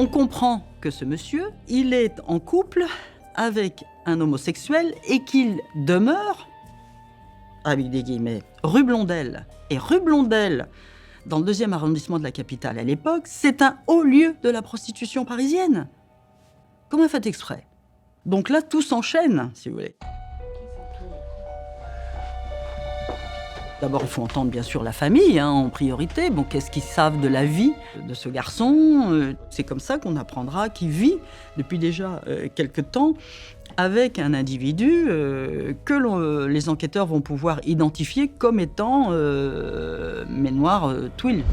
On comprend que ce monsieur, il est en couple avec un homosexuel et qu'il demeure, avec des guillemets, rue Blondel. Et rue Blondel, dans le 2e arrondissement de la capitale à l'époque, c'est un haut lieu de la prostitution parisienne. Comme un fait exprès. Donc là, tout s'enchaîne, si vous voulez. D'abord, il faut entendre bien sûr la famille, en priorité. Bon, qu'est-ce qu'ils savent de la vie de ce garçon? C'est comme ça qu'on apprendra qu'il vit depuis déjà quelque temps avec un individu que les enquêteurs vont pouvoir identifier comme étant Mainoir Twill.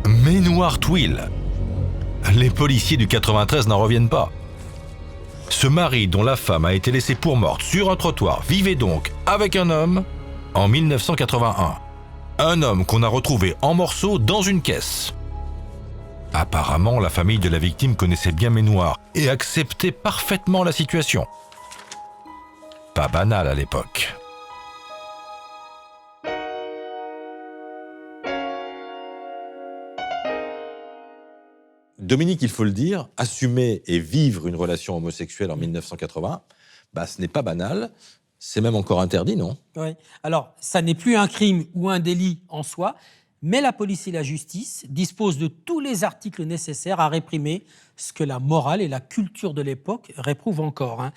Mainoir Twill. Les policiers du 93 n'en reviennent pas. Ce mari dont la femme a été laissée pour morte sur un trottoir vivait donc avec un homme en 1981. Un homme qu'on a retrouvé en morceaux dans une caisse. Apparemment, la famille de la victime connaissait bien Mainoir et acceptait parfaitement la situation. Pas banal à l'époque. Dominique, il faut le dire, assumer et vivre une relation homosexuelle en 1980, ce n'est pas banal, c'est même encore interdit, non? Oui. Alors, ça n'est plus un crime ou un délit en soi, mais la police et la justice disposent de tous les articles nécessaires à réprimer ce que la morale et la culture de l'époque réprouvent encore.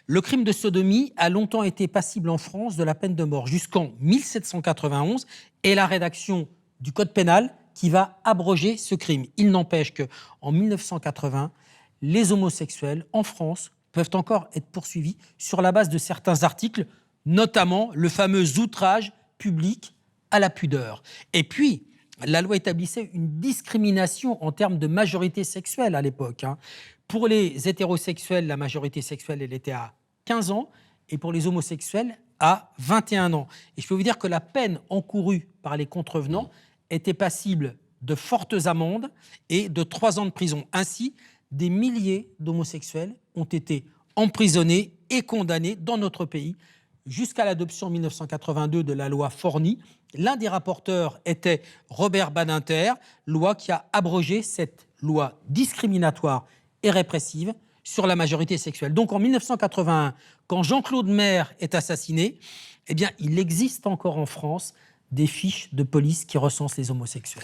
Le crime de sodomie a longtemps été passible en France de la peine de mort, jusqu'en 1791, et la rédaction du Code pénal qui va abroger ce crime. Il n'empêche qu'en 1980, les homosexuels en France peuvent encore être poursuivis sur la base de certains articles, notamment le fameux outrage public à la pudeur. Et puis, la loi établissait une discrimination en termes de majorité sexuelle à l'époque. Pour les hétérosexuels, la majorité sexuelle, elle était à 15 ans, et pour les homosexuels, à 21 ans. Et je peux vous dire que la peine encourue par les contrevenants était passible de fortes amendes et de 3 ans de prison. Ainsi, des milliers d'homosexuels ont été emprisonnés et condamnés dans notre pays jusqu'à l'adoption en 1982 de la loi Forny. L'un des rapporteurs était Robert Badinter, loi qui a abrogé cette loi discriminatoire et répressive sur la majorité sexuelle. Donc en 1981, quand Jean-Claude Maire est assassiné, il existe encore en France des fiches de police qui recensent les homosexuels.